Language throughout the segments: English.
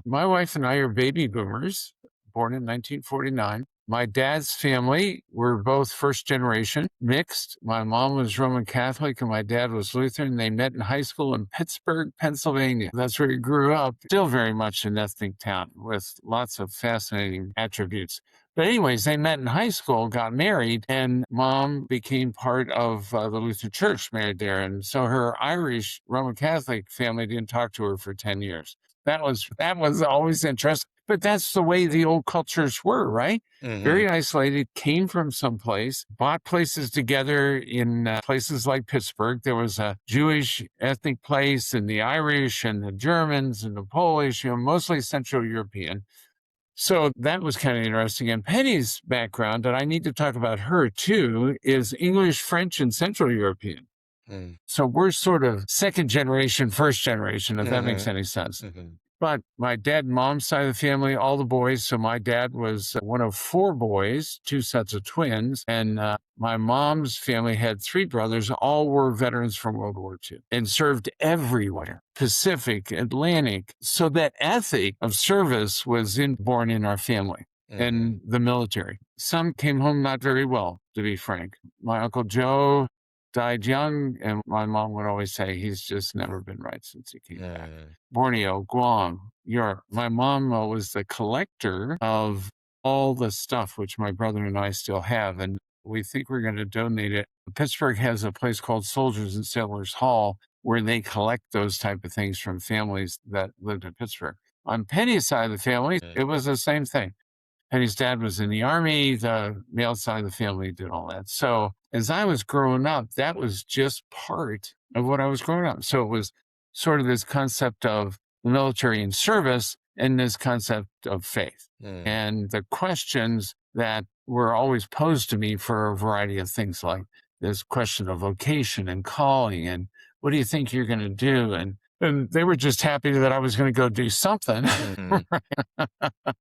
My wife and I are baby boomers, born in 1949. My dad's family were both first generation, mixed. My mom was Roman Catholic and my dad was Lutheran. They met in high school in Pittsburgh, Pennsylvania. That's where he grew up. Still very much an ethnic town with lots of fascinating attributes. But anyways, they met in high school, got married, and mom became part of the Lutheran Church, married there. And so her Irish Roman Catholic family didn't talk to her for 10 years. That was always interesting. But that's the way the old cultures were, right? Very isolated, came from someplace, bought places together in places like Pittsburgh. There was a Jewish ethnic place and the Irish and the Germans and the Polish, mostly Central European. So that was kind of interesting. And Penny's background, and I need to talk about her too, is English, French, and Central European. So we're sort of second generation, first generation, if that makes any sense. But my dad and mom's side of the family, all the boys. So my dad was one of 4 boys, 2 sets of twins. And my mom's family had 3 brothers. All were veterans from World War II and served everywhere, Pacific, Atlantic. So that ethic of service was born in our family and the military. Some came home not very well, to be frank. My Uncle Joe died young, and my mom would always say he's just never been right since he came back. Borneo, Guam, Europe. My mom was the collector of all the stuff, which my brother and I still have, and we think we're going to donate it. Pittsburgh has a place called Soldiers and Sailors Hall where they collect those type of things from families that lived in Pittsburgh. On Penny's side of the family, it was the same thing. Penny's dad was in the Army. The male side of the family did all that. So as I was growing up, that was just part of what I was growing up. So it was sort of this concept of the military and service and this concept of faith. And the questions that were always posed to me for a variety of things, like this question of vocation and calling and what do you think you're going to do? And they were just happy that I was going to go do something.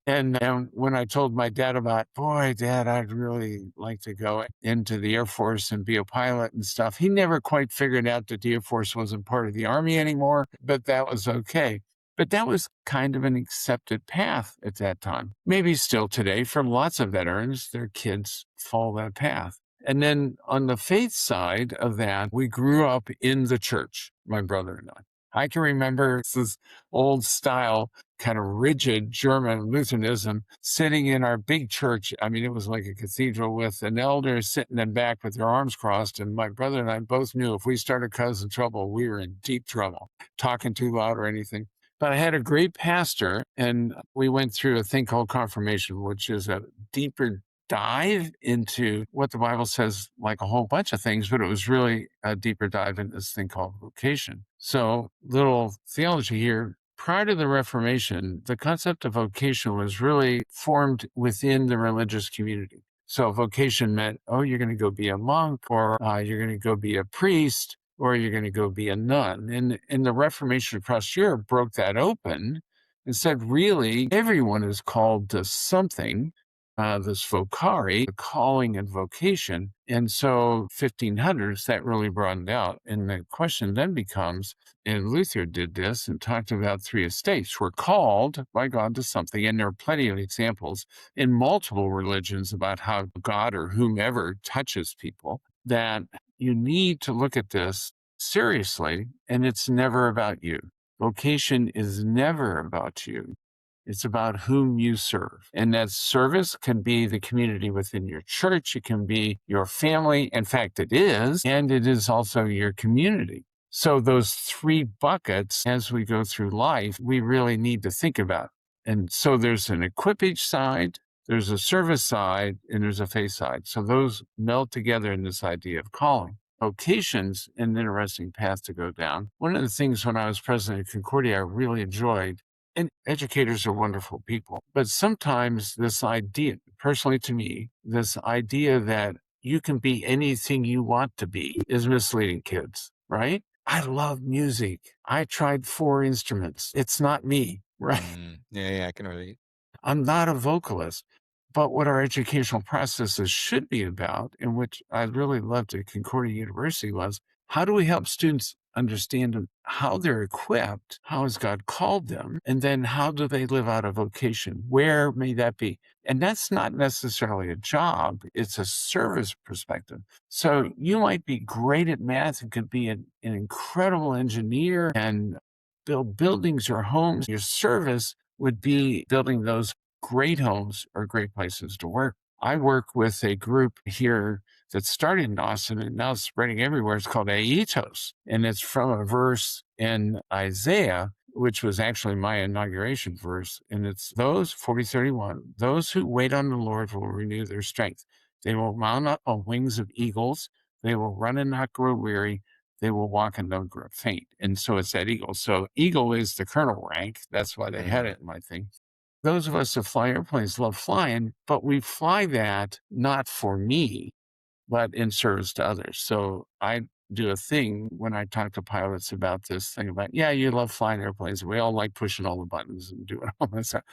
And when I told my dad about, boy, Dad, I'd really like to go into the Air Force and be a pilot and stuff, he never quite figured out that the Air Force wasn't part of the Army anymore, but that was okay. But that was kind of an accepted path at that time. Maybe still today for lots of veterans, their kids follow that path. And then on the faith side of that, we grew up in the church, my brother and I. I can remember this old style, kind of rigid German Lutheranism sitting in our big church. I mean, it was like a cathedral with an elder sitting in back with their arms crossed. And my brother and I both knew if we started causing trouble, we were in deep trouble, talking too loud or anything. But I had a great pastor, and we went through a thing called confirmation, which is a deeper dive into what the Bible says, like a whole bunch of things, but it was really a deeper dive into this thing called vocation. So, little theology here. Prior to the Reformation, the concept of vocation was really formed within the religious community. So vocation meant, oh, you're going to go be a monk, or you're going to go be a priest, or you're going to go be a nun. And the Reformation across Europe broke that open and said, really, everyone is called to something. This vocari, the calling and vocation. And so 1500s, that really broadened out. And the question then becomes, and Luther did this and talked about 3 estates. We're called by God to something. And there are plenty of examples in multiple religions about how God or whomever touches people, that you need to look at this seriously, and it's never about you. Vocation is never about you. It's about whom you serve. And that service can be the community within your church. It can be your family. In fact, it is. And it is also your community. So those 3 buckets, as we go through life, we really need to think about. And so there's an equipage side, there's a service side, and there's a faith side. So those meld together in this idea of calling. Vocation's an interesting path to go down. One of the things when I was president of Concordia I really enjoyed, and educators are wonderful people, but sometimes this idea, personally to me, this idea that you can be anything you want to be is misleading kids, right? I love music. I tried 4 instruments. It's not me, right? Yeah, I can relate. I'm not a vocalist. But what our educational processes should be about, and which I really loved at Concordia University, was how do we help students understand how they're equipped, how has God called them, and then how do they live out a vocation? Where may that be? And that's not necessarily a job, it's a service perspective. So you might be great at math and could be an incredible engineer and build buildings or homes. Your service would be building those great homes or great places to work. I work with a group here that started in Austin and now spreading everywhere. It's called Aetos, and it's from a verse in Isaiah, which was actually my inauguration verse. And it's those, 40:31, those who wait on the Lord will renew their strength. They will mount up on wings of eagles. They will run and not grow weary. They will walk and not grow faint. And so it's that eagle. So eagle is the colonel rank. That's why they had it in my thing. Those of us that fly airplanes love flying, but we fly that not for me, but in service to others. So I do a thing when I talk to pilots about this thing about, yeah, you love flying airplanes. We all like pushing all the buttons and doing all that stuff.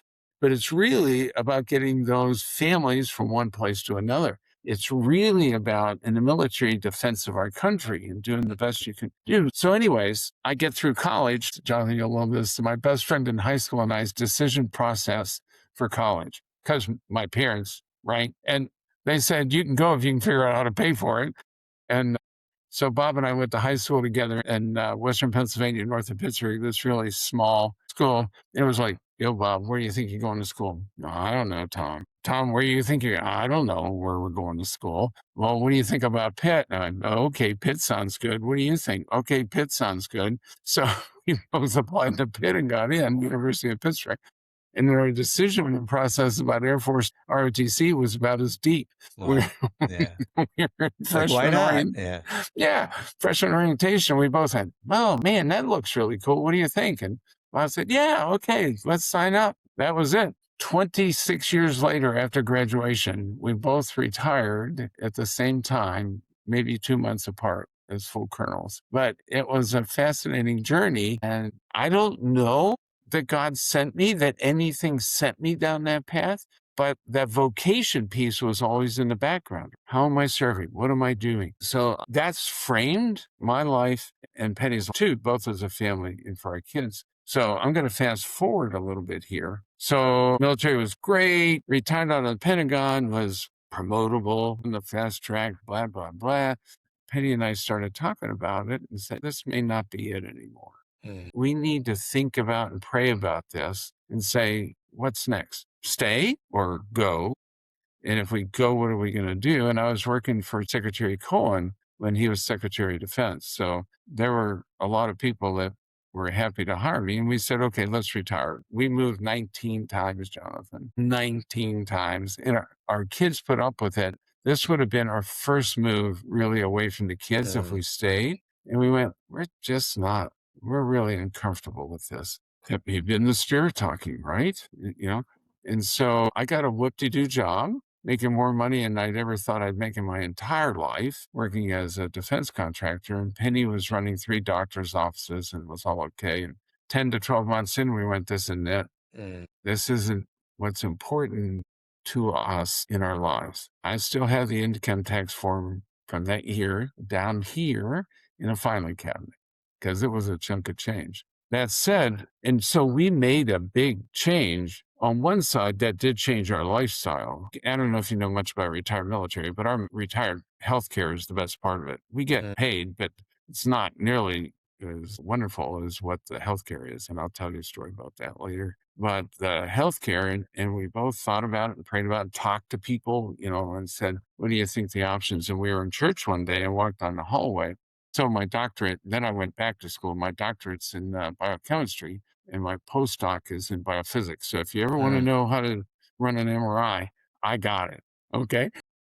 But it's really about getting those families from one place to another. It's really about, in the military, defense of our country and doing the best you can do. So anyways, I get through college. Jonathan, you'll love this. My best friend in high school and I's decision process for college, because my parents, right? And they said, you can go if you can figure out how to pay for it. And so Bob and I went to high school together in Western Pennsylvania, north of Pittsburgh, this really small school. It was like, yo, Bob, where do you think you're going to school? No, I don't know, Tom. Tom, where do you think you're? I don't know where we're going to school. Well, what do you think about Pitt? And I'm, oh, okay, Pitt sounds good. What do you think? Okay, Pitt sounds good. So we both applied to Pitt and got in, University of Pittsburgh. And our decision process about Air Force ROTC was about as deep. Wow. Yeah. We were Like, why not? Yeah. Freshman orientation, we both had, oh man, that looks really cool. What do you think? And I said, yeah, okay, let's sign up. That was it. 26 years later, after graduation, we both retired at the same time, maybe 2 months apart as full colonels. But it was a fascinating journey. And I don't know that God sent me, that anything sent me down that path, but that vocation piece was always in the background. How am I serving? What am I doing? So that's framed my life and Penny's too, both as a family and for our kids. So I'm going to fast forward a little bit here. So military was great. Retired out of the Pentagon, was promotable in the fast track, blah, blah, blah. Penny and I started talking about it and said, this may not be it anymore. We need to think about and pray about this and say, what's next? Stay or go? And if we go, what are we going to do? And I was working for Secretary Cohen when he was Secretary of Defense. So there were a lot of people that were happy to hire me. And we said, okay, let's retire. We moved 19 times, Jonathan, 19 times. And our kids put up with it. This would have been our first move really away from the kids if we stayed. And we went, we're really uncomfortable with this. Have you been the spirit talking, right? You know? And so I got a whoop-de-doo job, making more money than I'd ever thought I'd make in my entire life, working as a defense contractor. And Penny was running 3 doctor's offices and it was all okay. And 10 to 12 months in, we went, this isn't it. This isn't what's important to us in our lives. I still have the income tax form from that year down here in a filing cabinet, because it was a chunk of change. That said, and so we made a big change. On one side, that did change our lifestyle. I don't know if you know much about retired military, but our retired healthcare is the best part of it. We get paid, but it's not nearly as wonderful as what the healthcare is. And I'll tell you a story about that later. But the healthcare, and we both thought about it and prayed about it, talked to people, and said, what do you think the options? And we were in church one day and walked down the hallway. So my doctorate, then I went back to school. My doctorate's in biochemistry, and my postdoc is in biophysics. So if you ever want to know how to run an MRI, I got it, okay?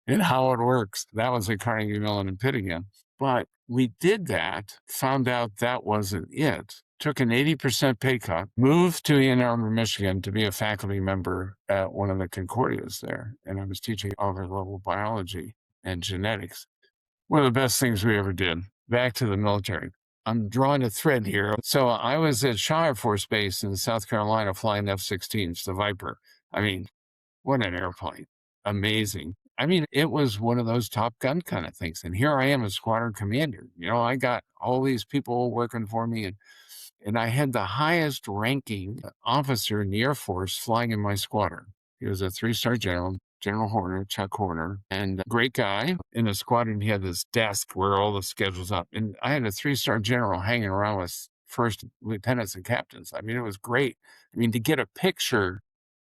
And how it works. That was at Carnegie Mellon and Pitt again. But we did that, found out that wasn't it, took an 80% pay cut, moved to Ann Arbor, Michigan to be a faculty member at one of the Concordias there. And I was teaching over-level biology and genetics. One of the best things we ever did. Back to the military. I'm drawing a thread here. So I was at Shaw Air Force Base in South Carolina flying F-16s, the Viper. I mean, what an airplane. Amazing. I mean, it was one of those Top Gun kind of things. And here I am, a squadron commander. I got all these people working for me, and I had the highest ranking officer in the Air Force flying in my squadron. He was a 3-star general, General Horner, Chuck Horner, and a great guy. In the squadron, he had this desk where all the schedules up. And I had a 3-star general hanging around with first lieutenants and captains. I mean, it was great. I mean, to get a picture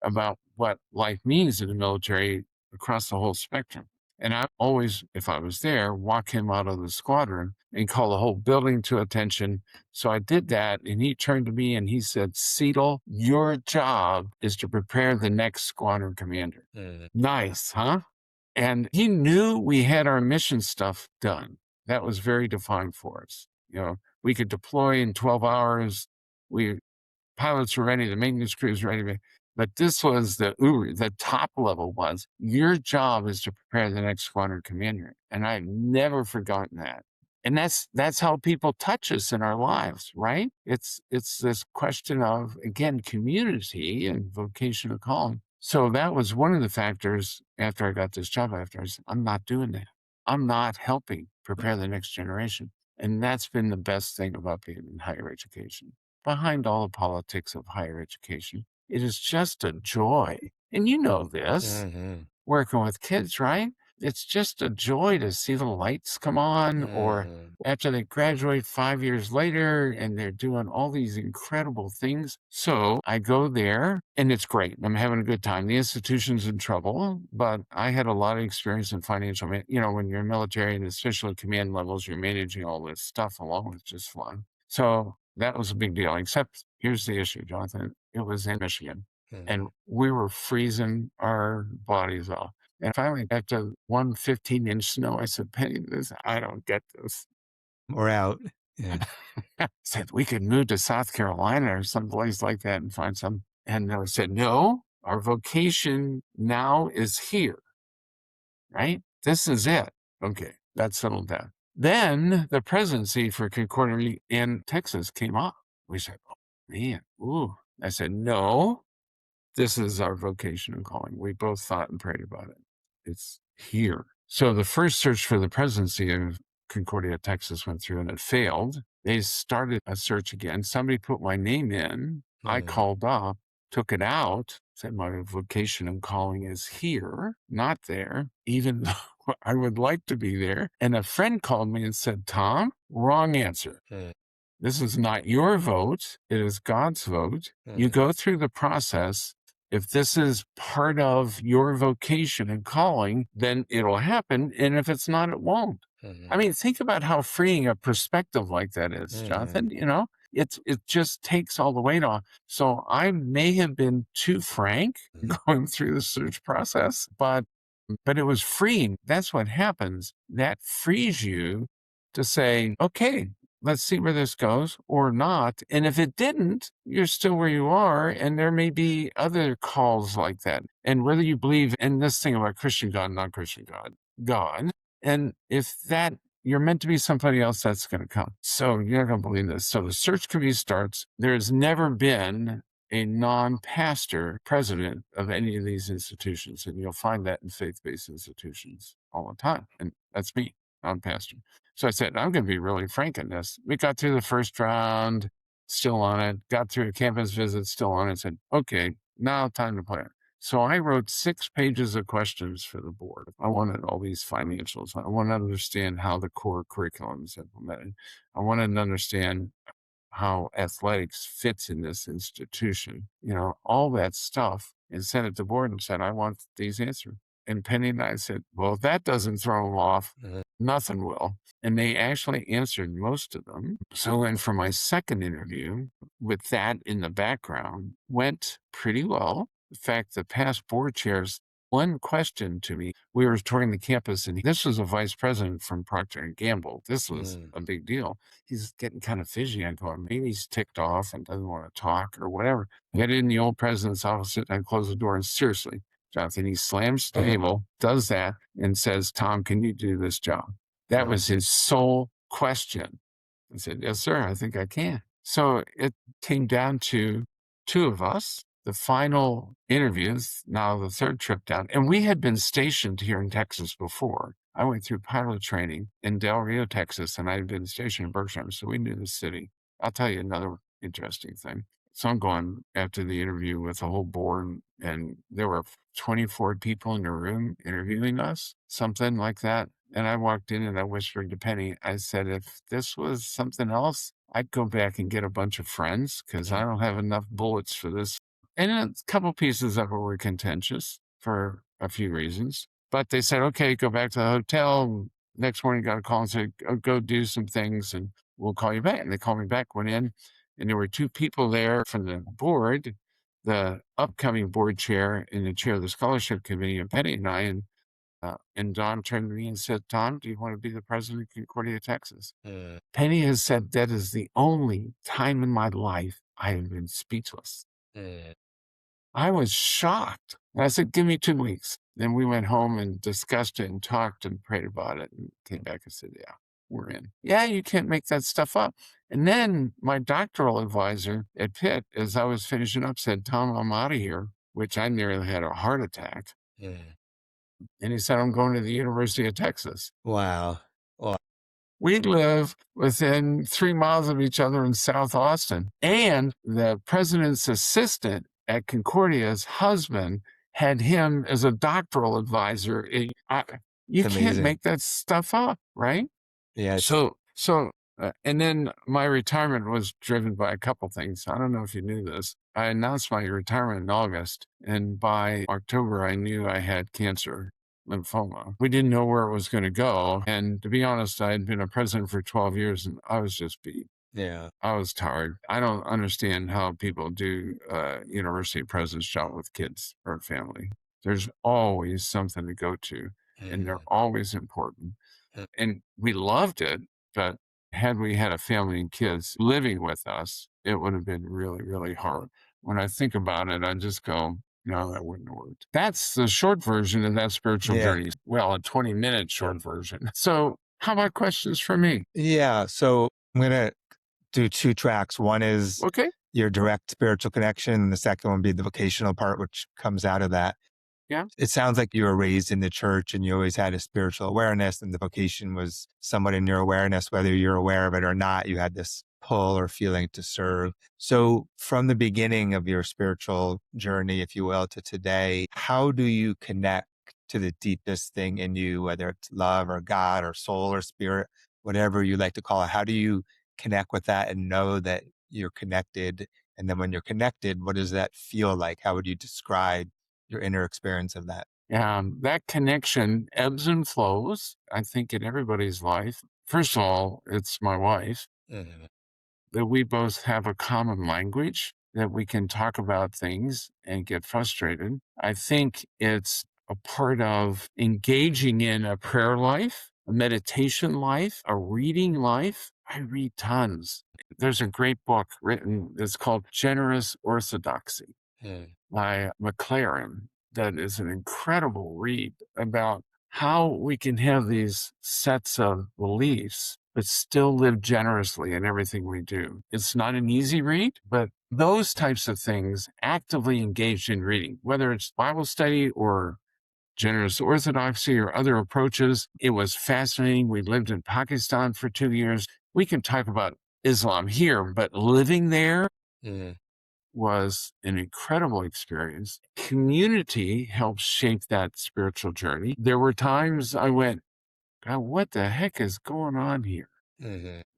about what life means in the military across the whole spectrum. And I always, if I was there, walk him out of the squadron and call the whole building to attention. So I did that, and he turned to me and he said, Cedel, your job is to prepare the next squadron commander. Nice, huh? And he knew we had our mission stuff done. That was very defined for us. We could deploy in 12 hours. Pilots were ready, the maintenance crew was ready. But this was the top level was, your job is to prepare the next squadron commander. And I've never forgotten that. And that's how people touch us in our lives, right? It's this question of, again, community and vocational calling. So that was one of the factors after I got this job. I'm not doing that. I'm not helping prepare the next generation. And that's been the best thing about being in higher education. Behind all the politics of higher education, it is just a joy. And you know this, working with kids, right? It's just a joy to see the lights come on, or after they graduate 5 years later and they're doing all these incredible things. So I go there and it's great. I'm having a good time. The institution's in trouble, but I had a lot of experience in financial, when you're military and especially command levels, you're managing all this stuff along with just fun. So that was a big deal, except here's the issue, Jonathan. It was in Michigan and we were freezing our bodies off. And finally, after 1 15-inch snow, I said, Penny, I don't get this. We're out. Yeah. I said, we could move to South Carolina or someplace like that and find some. And I said, no, our vocation now is here, right? This is it. Okay, that's settled down. Then the presidency for Concordia in Texas came up. We said, oh, man, ooh. I said, no, this is our vocation and calling. We both thought and prayed about it. It's here. So the first search for the presidency of Concordia, Texas went through and it failed. They started a search again. Somebody put my name in. I called up, took it out, said my vocation and calling is here, not there, even though I would like to be there. And a friend called me and said, Tom, wrong answer. This is not your vote. It is God's vote. You go through the process. If this is part of your vocation and calling, then it'll happen. And if it's not, it won't. I mean, think about how freeing a perspective like that is, Jonathan. It just takes all the weight off. So I may have been too frank going through the search process, but it was freeing. That's what happens. That frees you to say, okay, let's see where this goes or not. And if it didn't, you're still where you are. And there may be other calls like that. And whether you believe in this thing about Christian God, non-Christian God. And if that you're meant to be somebody else, that's going to come. So you're not going to believe this. So the search committee starts. There's never been a non-pastor president of any of these institutions. And you'll find that in faith-based institutions all the time. And that's me, non-pastor. So I said, I'm going to be really frank in this. We got through the first round, still on it. Got through a campus visit, still on it. Said, okay, now time to plan. So I wrote 6 pages of questions for the board. I wanted all these financials. I wanted to understand how the core curriculum is implemented. I wanted to understand how athletics fits in this institution, all that stuff, and sent it to the board and said, I want these answers. And Penny and I said, well, if that doesn't throw them off, nothing will. And they actually answered most of them. So then for my second interview, with that in the background, went pretty well. In fact, the past board chairs, one question to me, we were touring the campus, and this was a vice president from Procter & Gamble. This was a big deal. He's getting kind of fidgety. I'm going, maybe he's ticked off and doesn't want to talk or whatever. Get in the old president's office and close the door, and seriously, Jonathan, he slams the table, does that, and says, Tom, can you do this job? That was his sole question. I said, yes, sir, I think I can. So it came down to 2 of us. the final interviews, now the third trip down, and we had been stationed here in Texas before. I went through pilot training in Del Rio, Texas, and I had been stationed in Berkshire, so we knew the city. I'll tell you another interesting thing. So I'm going after the interview with the whole board, and there were 24 people in the room interviewing us, something like that. And I walked in and I whispered to Penny, I said, if this was something else, I'd go back and get a bunch of friends because I don't have enough bullets for this. And a couple pieces of it were contentious for a few reasons. But they said, okay, go back to the hotel. Next morning, got a call and said, go do some things and we'll call you back. And they called me back, went in, and there were two people there from the board, the upcoming board chair and the chair of the scholarship committee, and Penny and I. And Don turned to me and said, Tom, do you want to be the president of Concordia, Texas? Penny has said that is the only time in my life I have been speechless. I was shocked. And I said, give me 2 weeks. Then we went home and discussed it and talked and prayed about it and came back and said, yeah, we're in. Yeah, you can't make that stuff up. And then my doctoral advisor at Pitt, as I was finishing up, said, Tom, I'm out of here, which I nearly had a heart attack. And he said, I'm going to the University of Texas. Wow. Well, We live within 3 miles of each other in South Austin. And the president's assistant at Concordia's husband had him as a doctoral advisor. You it's can't amazing. make that stuff up, right? Yeah. And then my retirement was driven by a couple things. I don't know if you knew this. I announced my retirement in August, and by October, I knew I had cancer, lymphoma. We didn't know where it was going to go. And to be honest, I had been a president for 12 years, and I was just beat. Yeah. I was tired. I don't understand how people do university president's job with kids or family. There's always something to go to, and they're always important. And we loved it, but had we had a family and kids living with us, it would have been really, really hard. When I think about it, I just go, no, that wouldn't have worked. That's the short version of that spiritual Yeah. journey. Well, a 20-minute short version. So how about questions for me? Yeah. So I'm going to do 2 tracks. One is Okay. your direct spiritual connection, and the second one would be the vocational part, which comes out of that. Yeah. It sounds like you were raised in the church and you always had a spiritual awareness, and the vocation was somewhat in your awareness, whether you're aware of it or not. You had this pull or feeling to serve. So from the beginning of your spiritual journey, if you will, to today, how do you connect to the deepest thing in you, whether it's love or God or soul or spirit, whatever you like to call it? How do you connect with that and know that you're connected? And then when you're connected, what does that feel like? How would you describe your inner experience of that? That connection ebbs and flows, I think, in everybody's life. First of all, it's my wife, that we both have a common language, that we can talk about things and get frustrated. I think it's a part of engaging in a prayer life, a meditation life, a reading life. I read tons. There's a great book written, it's called Generous Orthodoxy by McLaren. That is an incredible read about how we can have these sets of beliefs, but still live generously in everything we do. It's not an easy read, but those types of things actively engaged in reading, whether it's Bible study or generous orthodoxy or other approaches. It was fascinating. We lived in Pakistan for 2 years. We can talk about Islam here, but living there was an incredible experience. Community helped shape that spiritual journey. There were times I went, God, what the heck is going on here?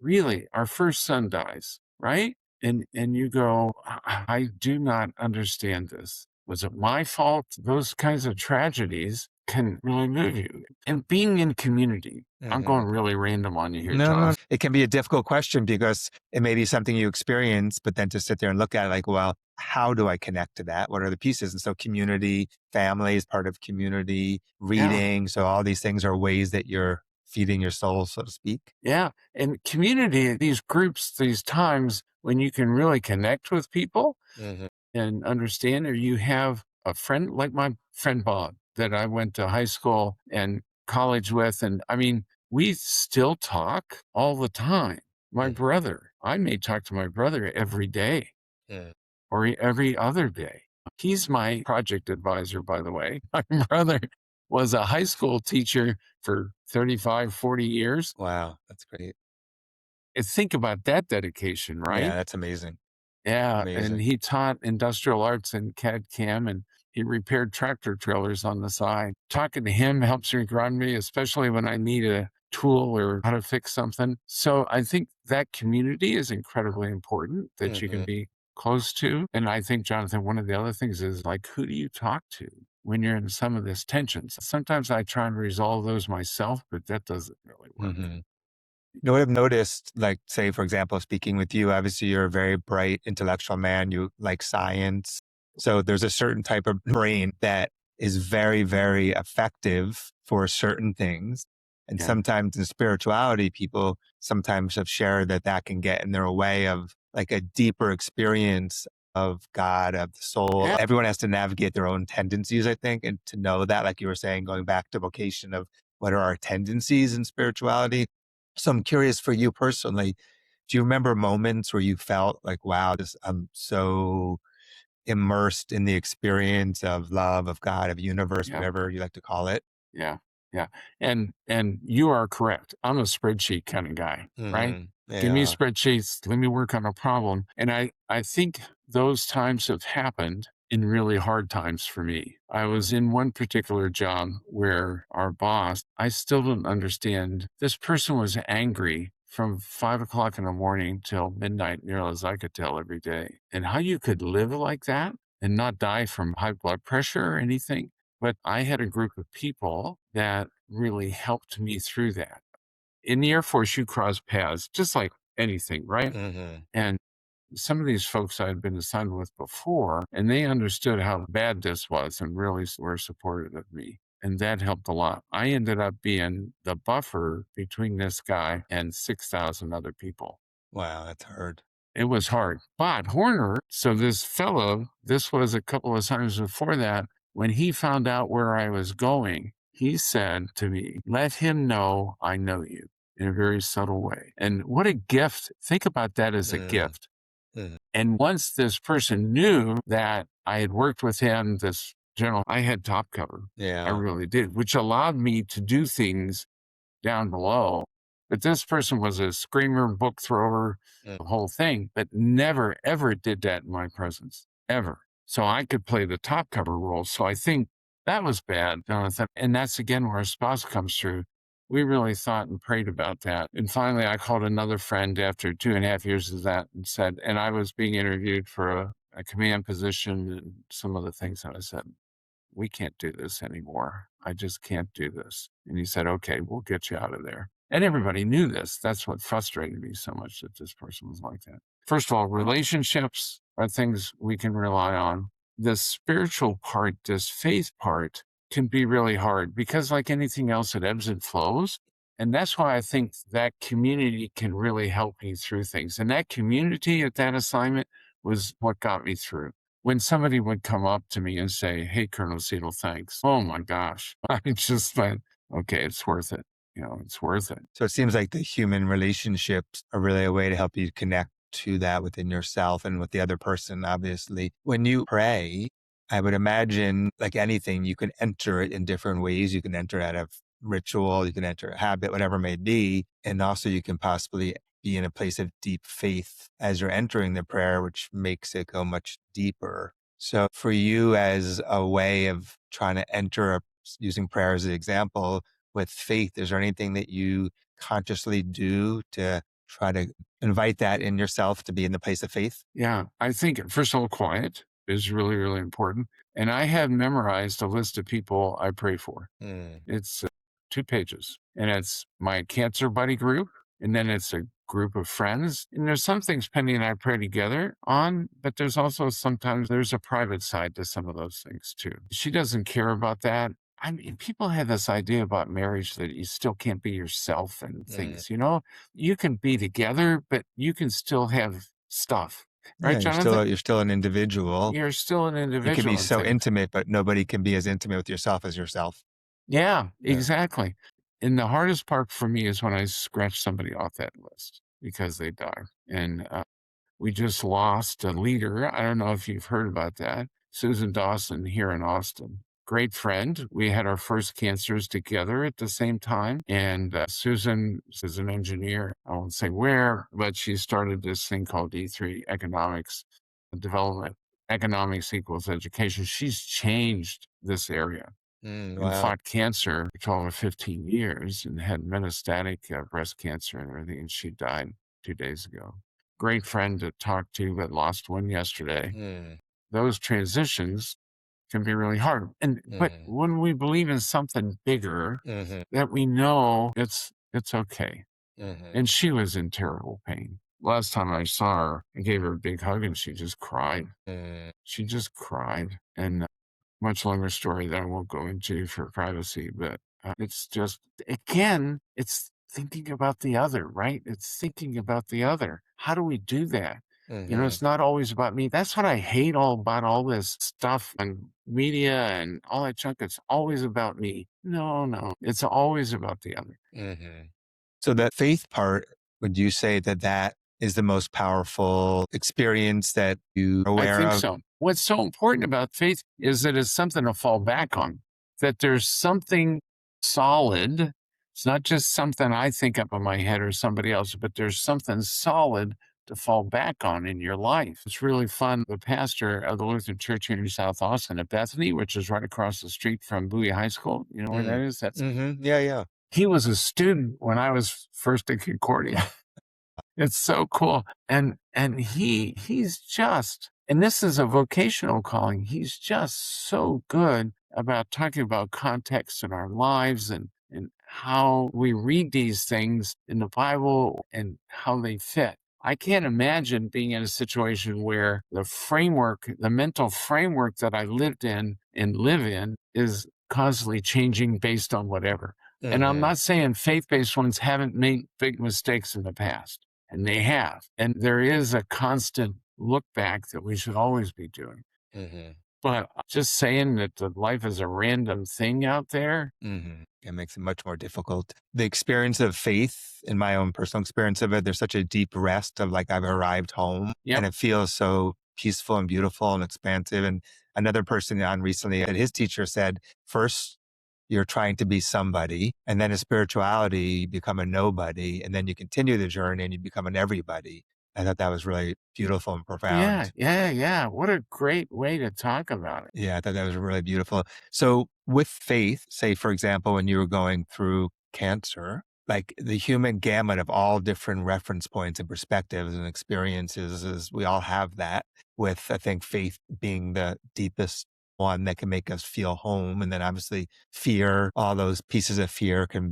Really, our first son dies, right? And you go, I do not understand this. Was it my fault? Those kinds of tragedies can really move you. And being in community, I'm going really random on you here, No. John. It can be a difficult question because it may be something you experience, but then to sit there and look at it like, well, how do I connect to that? What are the pieces? And so community, family is part of community, reading. So all these things are ways that you're feeding your soul, so to speak. Yeah. And community, these groups, these times when you can really connect with people and understand, or you have a friend like my friend Bob that I went to high school and college with. And I mean, we still talk all the time. My brother, I may talk to my brother every day or every other day. He's my project advisor, by the way. My brother was a high school teacher for 35, 40 years. Wow, that's great. And think about that dedication, Yeah, right? that's amazing. Yeah, and Amazing. he taught industrial arts and CAD/CAM, and he repaired tractor trailers on the side. Talking to him helps me ground me, especially when I need a tool or how to fix something. So I think that community is incredibly important that you can Mhm. be close to. And I think, Jonathan, one of the other things is like, who do you talk to when you're in some of this tensions? Sometimes I try and resolve those myself, but that doesn't really work. Mhm. You know what I've noticed, like, say, for example, speaking with you, obviously you're a very bright intellectual man. You like science. So there's a certain type of brain that is very, very effective for certain things. And Yeah. sometimes in spirituality, people sometimes have shared that that can get in their way of like a deeper experience of God, of the soul. Yeah. Everyone has to navigate their own tendencies, I think, and to know that, like you were saying, going back to vocation of what are our tendencies in spirituality. So I'm curious for you personally, do you remember moments where you felt like, wow, I'm so immersed in the experience of love, of God, of universe, Yeah. whatever you like to call it? Yeah, yeah, and you are correct. I'm a spreadsheet kind of guy, right? Give me Yeah. spreadsheets, let me work on a problem, and I think those times have happened in really hard times for me. I was in one particular job where our boss, I still don't understand. This person was angry from 5 o'clock in the morning till midnight, near as I could tell every day. And how you could live like that and not die from high blood pressure or anything, but I had a group of people that really helped me through that. In the Air Force, you cross paths just like anything, right? Hmm. And some of these folks I had been assigned with before, and they understood how bad this was and really were supportive of me. And that helped a lot. I ended up being the buffer between this guy and 6,000 other people. Wow, that's hard. It was hard. But Horner, so this fellow, this was a couple of times before that, when he found out where I was going, he said to me, let him know I know you in a very subtle way. And what a gift. Think about that as a Mm, gift. mm, And once this person knew that I had worked with him, this general, I had top cover. I yeah. really did, which allowed me to do things down below. But this person was a screamer, book thrower, Mm, the whole thing, but never, ever did that in my presence, ever. So I could play the top cover role. So I think that was bad, Jonathan. And that's again where our spouse comes through. We really thought and prayed about that. And finally, I called another friend after 2.5 years of that and said, and I was being interviewed for a command position and some other things. And I said, we can't do this anymore. I just can't do this. And he said, okay, we'll get you out of there. And everybody knew this. That's what frustrated me so much that this person was like that. First of all, relationships are things we can rely on. The spiritual part, this faith part, can be really hard because, like anything else, it ebbs and flows. And that's why I think that community can really help me through things. And that community at that assignment was what got me through. When somebody would come up to me and say, "Hey, Colonel Cedel, thanks." Oh my gosh. I just went, okay, it's worth it. It's worth it. So it seems like the human relationships are really a way to help you connect to that within yourself and with the other person, obviously. When you pray, I would imagine, like anything, you can enter it in different ways. You can enter out of ritual, you can enter a habit, whatever it may be. And also you can possibly be in a place of deep faith as you're entering the prayer, which makes it go much deeper. So for you as a way of trying to enter, using prayer as an example, with faith, is there anything that you consciously do to try to invite that in yourself to be in the place of faith? Yeah. I think, first of all, quiet is really, really important. And I have memorized a list of people I pray for. Mm, It's 2 pages, and it's my cancer buddy group, and then it's a group of friends. And there's some things Penny and I pray together on, but there's also sometimes there's a private side to some of those things too. She doesn't care about that. I mean, people have this idea about marriage that you still can't be yourself and mm. things, you can be together, but you can still have stuff, Yeah, right, Jonathan? you're still an individual. You're still an You can be individual and so things. intimate, but nobody can be as intimate with yourself as yourself. Yeah, Yeah. exactly. And the hardest part for me is when I scratch somebody off that list because they die. And we just lost a leader. I don't know if you've heard about that. Susan Dawson here in Austin. Great friend. We had our first cancers together at the same time. And Susan is an engineer. I won't say where, but she started this thing called E3 Economics Development. Economics equals education. She's changed this area and Wow. fought cancer for 12 or 15 years and had metastatic breast cancer and everything. And she died 2 days ago. Great friend to talk to, but lost one yesterday. Mm, Those transitions can be really hard. But mm, when we believe in something bigger, mhm, that we know it's okay. mhm, And she was in terrible pain. Last time I saw her, I gave her a big hug and she just cried. mm, She just cried. And much longer story that I won't go into for privacy, but it's just, again, it's thinking about the other, right? It's thinking about the other. How do we do that? mhm, It's not always about me. That's what I hate all about all this stuff and media and all that junk. It's always about me. No, no, it's always about the other. mhm. So that faith part, would you say that that is the most powerful experience that you're I aware think of? so. What's so important about faith is that it's something to fall back on, that there's something solid. It's not just something I think up in my head or somebody else, but there's something solid to fall back on in your life. It's really fun. The pastor of the Lutheran Church here in South Austin at Bethany, which is right across the street from Bowie High School, you know where that Mm. is? Yeah, yeah. He was a student when I was first at Concordia. It's so cool. And he's just, and this is a vocational calling. He's just so good about talking about context in our lives and how we read these things in the Bible and how they fit. I can't imagine being in a situation where the framework, the mental framework that I lived in and live in is constantly changing based on whatever. And I'm Mhm, not saying faith-based ones haven't made big mistakes in the past, and they have. And there is a constant look back that we should always be doing. mhm, But just saying that the life is a random thing out there. mhm. It makes it much more difficult. The experience of faith, in my own personal experience of it, there's such a deep rest of like I've arrived home Yep. and it feels so peaceful and beautiful and expansive. And another person on recently, that his teacher said, first you're trying to be somebody, and then in spirituality, you become a nobody, and then you continue the journey and you become an everybody. I thought that was really beautiful and Yeah. profound. Yeah. Yeah. What a great way to talk about it. Yeah, I thought that was really beautiful. So, with faith, say, for example, when you were going through cancer, like the human gamut of all different reference points and perspectives and experiences, is we all have that. With, I think, faith being the deepest one that can make us feel home. And then obviously, fear, all those pieces of fear can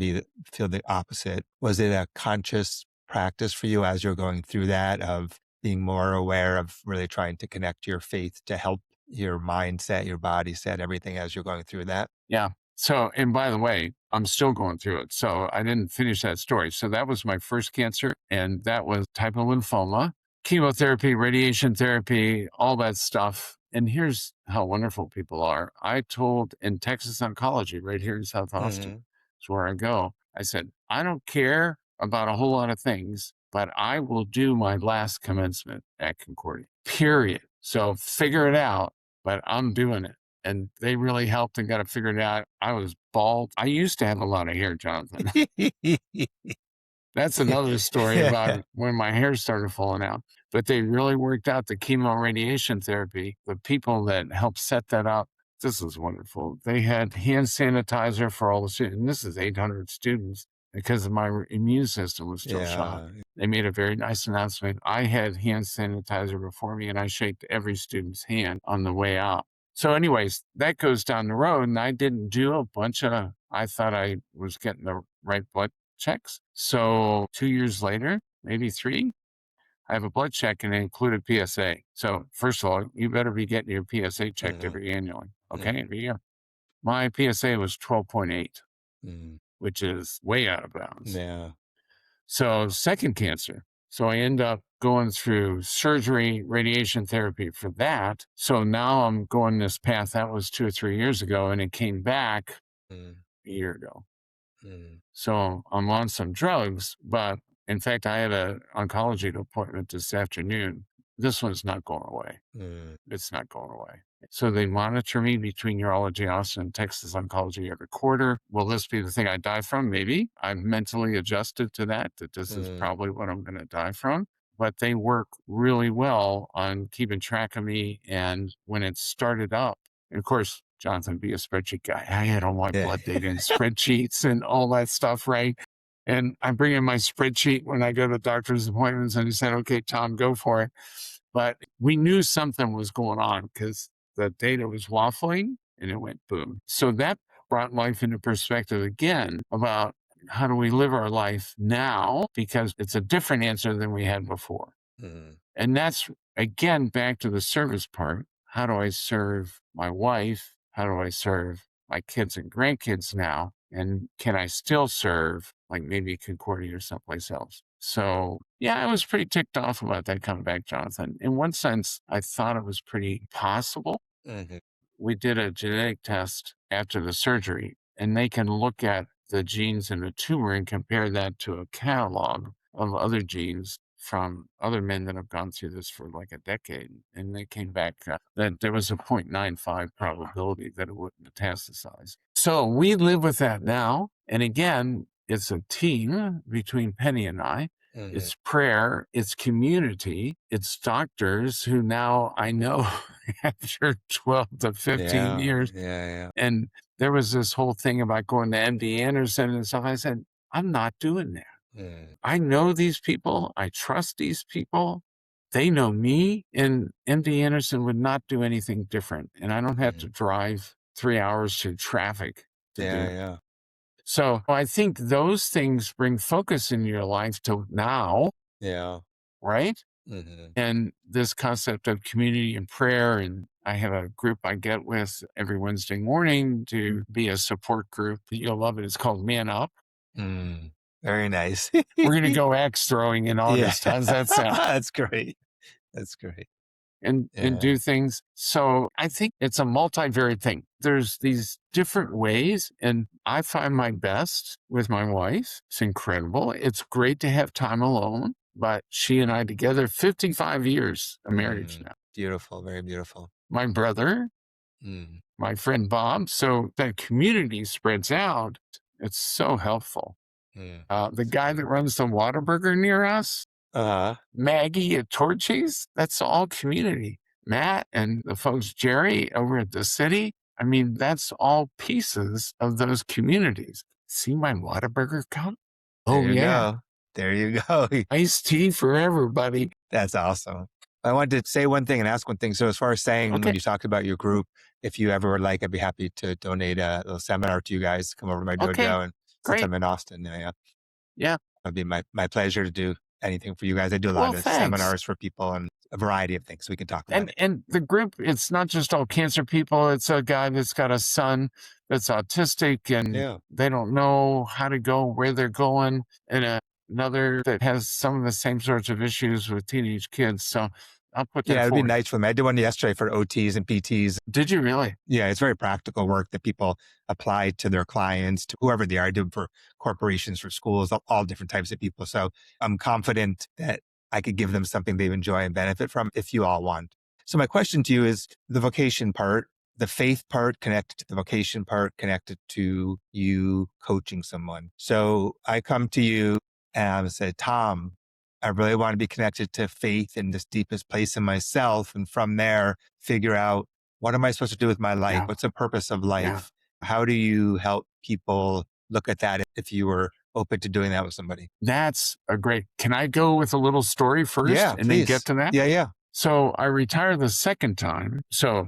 feel the opposite. Was it a conscious practice for you as you're going through that of being more aware of really trying to connect your faith to help your mindset, your body set, everything as you're going through that? Yeah. So, and by the way, I'm still going through it. So I didn't finish that story. So that was my first cancer, and that was type of lymphoma, chemotherapy, radiation therapy, all that stuff. And here's how wonderful people are. I told in Texas Oncology, right here in South Austin, Mhm. is where I go. I said, I don't care about a whole lot of things, but I will do my last commencement at Concordia, period. So figure it out, but I'm doing it, and they really helped and got it figured out. I was bald. I used to have a lot of hair, Jonathan. That's another story Yeah. about when my hair started falling out. But they really worked out the chemo radiation therapy. The people that helped set that up, this is wonderful. They had hand sanitizer for all the students. And this is 800 students because my immune system was still shot. Yeah. They made a very nice announcement. I had hand sanitizer before me and I shaked every student's hand on the way out. So, anyways, that goes down the road. And I didn't do a bunch of, I thought I was getting the right blood checks. So 2 years later, maybe three, I have a blood check and it included PSA. So first of all, you better be getting your PSA checked Mhm. every annually. Mm, Okay, every year. My PSA was 12.8, mm. which is way out of bounds. Yeah. So second cancer. So I end up going through surgery, radiation therapy for that. So now I'm going this path. That was 2 or 3 years ago, and it came back Mm, a year ago. mm, So I'm on some drugs, but in fact, I had an oncology appointment this afternoon. This one's not going away. mm. It's not going away. So they monitor me between urology, Austin, and Texas oncology every quarter. Will this be the thing I die from? Maybe. I'm mentally adjusted to that this is probably what I'm going to die from. But they work really well on keeping track of me. And when it started up, and of course, Jonathan, be a spreadsheet guy. I had all my blood data in spreadsheets and all that stuff, right? And I bring in my spreadsheet when I go to doctor's appointments, and he said, okay, Tom, go for it. But we knew something was going on because the data was waffling and it went boom. So that brought life into perspective again about how do we live our life now, because it's a different answer than we had before. And that's, again, back to the service part. How do I serve my wife? How do I serve my kids and grandkids now? And can I still serve like maybe Concordia or someplace else? So yeah, I was pretty ticked off about that comeback, Jonathan. In one sense, I thought it was pretty possible. We did a genetic test after the surgery, and they can look at the genes in a tumor and compare that to a catalog of other genes from other men that have gone through this for like a decade. And they came back that there was a 0.95 probability that it would metastasize. So we live with that now. And again, it's a team between Penny and I. It's prayer, it's community, it's doctors who now I know after 12 to 15 years. And there was this whole thing about going to MD Anderson and stuff. I said, I'm not doing that. I know these people. I trust these people. They know me, and MD Anderson would not do anything different. And I don't have to drive 3 hours through traffic to do it. So I think those things bring focus in your life to now, right? And this concept of community and prayer. And I have a group I get with every Wednesday morning to be a support group. You'll love it. It's called Man Up. Very nice. We're going to go axe throwing in August. How's that sound? That's great. That's great. And do things. So I think it's a multivariate thing. There's these different ways, and I find my best with my wife. It's incredible. It's great to have time alone, but she and I together, 55 years of marriage now. Beautiful. Very beautiful. My brother, my friend Bob. So that community spreads out. It's so helpful. The guy that runs the Whataburger near us, Maggie at Torchy's, that's all community. Matt and the folks, Jerry over at the city. I mean, that's all pieces of those communities. See my Whataburger cup? Oh, yeah. There you go. Iced tea for everybody. That's awesome. I wanted to say one thing and ask one thing. So as far as saying, when you talked about your group, if you ever would like, I'd be happy to donate a little seminar to you guys, come over to my dojo. And since I'm in Austin, it'd be my pleasure to do anything for you guys. I do a lot of seminars for people and a variety of things. So we can talk about it. And the group, it's not just all cancer people. It's a guy that's got a son that's autistic and they don't know how to go, where they're going. And another that has some of the same sorts of issues with teenage kids. So I'll put that it'd forward. be nice for them. I did one yesterday for OTs and PTs. Did you really? Yeah, it's very practical work that people apply to their clients, to whoever they are. I do it for corporations, for schools, all different types of people. So I'm confident that I could give them something they enjoy and benefit from if you all want. So my question to you is the vocation part, the faith part connected to the vocation part, connected to you coaching someone. So I come to you and I say, Tom, I really want to be connected to faith in this deepest place in myself. And from there, figure out, what am I supposed to do with my life? What's the purpose of life? How do you help people look at that if you were open to doing that with somebody? That's a great, can I go with a little story first and then get to that? Yeah. So I retired the second time. So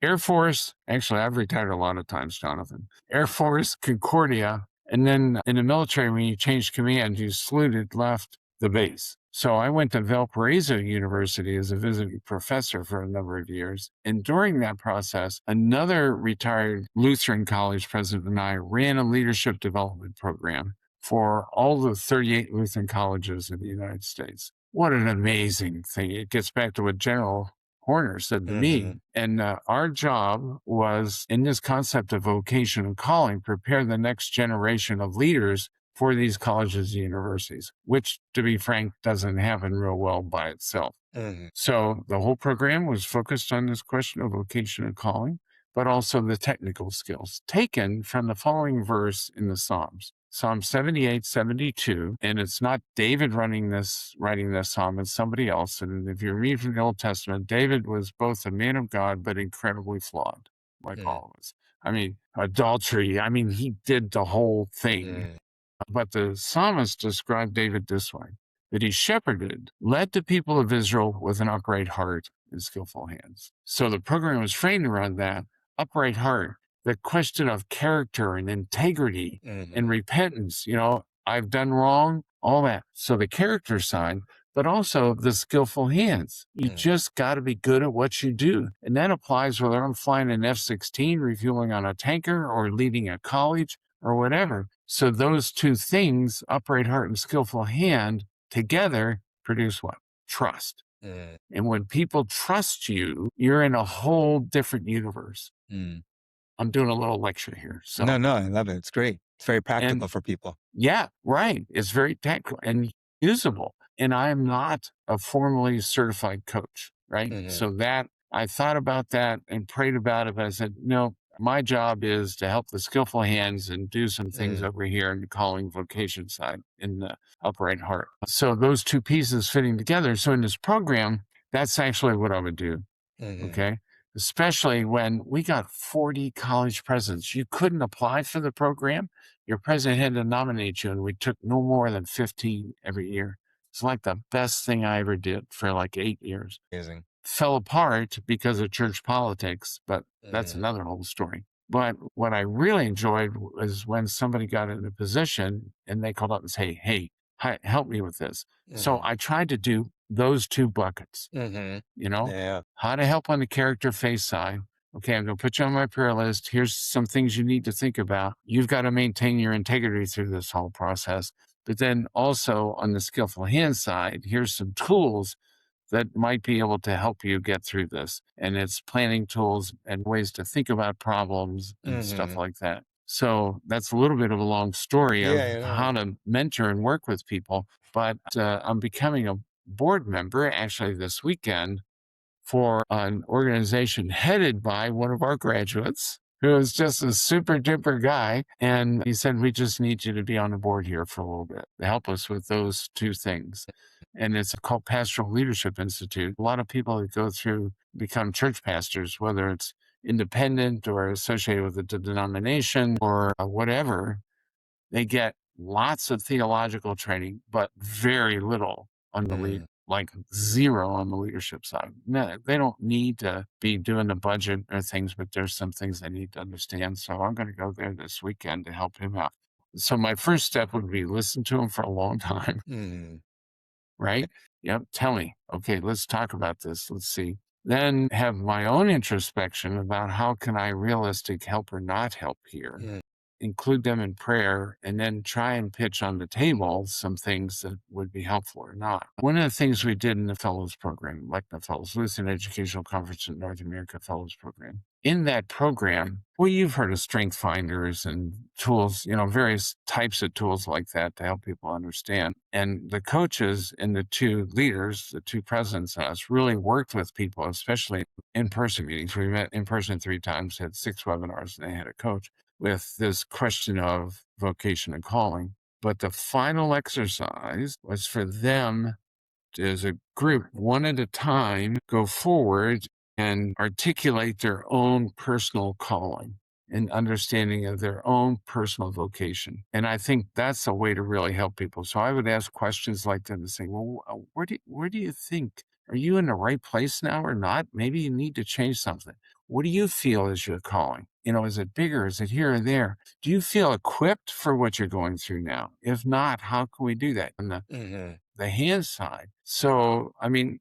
Air Force, actually I've retired a lot of times, Jonathan. Air Force, Concordia. And then in the military, when you changed command, you saluted, left the base. So I went to Valparaiso University as a visiting professor for a number of years. And during that process, another retired Lutheran college president and I ran a leadership development program for all the 38 Lutheran colleges in the United States. What an amazing thing. It gets back to what General Horner said to me. And our job was, in this concept of vocation and calling, prepare the next generation of leaders for these colleges and universities, which, to be frank, doesn't happen real well by itself. Mhm. So the whole program was focused on this question of vocation and calling, but also the technical skills taken from the following verse in the Psalms. Psalm 78, 72, and it's not David writing this psalm, it's somebody else. And if you read from the Old Testament, David was both a man of God, but incredibly flawed, like Mm, all of us. I mean, adultery, I mean, he did the whole thing. mm, But the psalmist described David this way, that he shepherded, led the people of Israel with an upright heart and skillful hands. So the program was framed around that upright heart, the question of character and integrity and mhm, repentance. I've done wrong, all that. So the character side, but also the skillful hands. You mm, just got to be good at what you do. And that applies whether I'm flying an F-16, refueling on a tanker, or leading a college or whatever. So those two things, upright heart and skillful hand, together produce what? Trust. mm, And when people trust you, you're in a whole different universe. mm. I'm doing a little lecture here. No, So, no, I love it. It's great. It's very and practical for people. yeah, right. It's very technical and usable. And I am not a formally certified coach, right? Mhm, So that I thought about that and prayed about it. But I said, no, my job is to help the skillful hands and do some things mm, over here in the calling vocation side in the upright heart. So those two pieces fitting together. So in this program, that's actually what I would do. mhm, Okay. Especially when we got 40 college presidents. You couldn't apply for the program. Your president had to nominate you, and we took no more than 15 every year. It's like the best thing I ever did for like 8 years. amazing. Fell apart because of church politics, but that's Mhm, another whole story. But what I really enjoyed was when somebody got in a position and they called up and say, hey, help me with this. So mhm, I tried to do those two buckets mhm. you know, Yeah. how to help on the character face side. Okay, I'm going to put you on my prayer list. Here's some things you need to think about. You've got to maintain your integrity through this whole process. But then also on the skillful hand side, here's some tools that might be able to help you get through this. And it's planning tools and ways to think about problems and stuff Mhm. like that. So that's a little bit of a long story Yeah, of you how know. to mentor and work with people. But I'm becoming a board member actually this weekend for an organization headed by one of our graduates who is just a super duper guy. And he said, we just need you to be on the board here for a little bit to help us with those two things. And it's called Pastoral Leadership Institute. A lot of people that go through become church pastors, whether it's independent or associated with a denomination or whatever, they get lots of theological training, but very little on the lead, Mm, like zero on the leadership side. No, they don't need to be doing the budget or things, but there's some things they need to understand. So I'm going to go there this weekend to help him out. So my first step would be listen to him for a long time, mhm, right? Yep. Tell me, okay, let's talk about this. Let's see. Then have my own introspection about how can I realistic help or not help here, mm, include them in prayer, and then try and pitch on the table some things that would be helpful or not. One of the things we did in the Fellows Program, like the Fellows Lutheran Educational Conference in North America Fellows Program, in that program, well, you've heard of strength finders and tools, various types of tools like that to help people understand. And the coaches and the two leaders, the two presidents and us, really worked with people, especially in-person meetings. We met in person 3 times, had 6 webinars, and they had a coach with this question of vocation and calling. But the final exercise was for them as a group, one at a time, go forward and articulate their own personal calling and understanding of their own personal vocation. And I think that's a way to really help people. So I would ask questions like that and say, well, where do you think? Are you in the right place now or not? Maybe you need to change something. What do you feel is your calling? Is it bigger? Is it here or there? Do you feel equipped for what you're going through now? If not, how can we do that? And mhm. the hand side. So, I mean,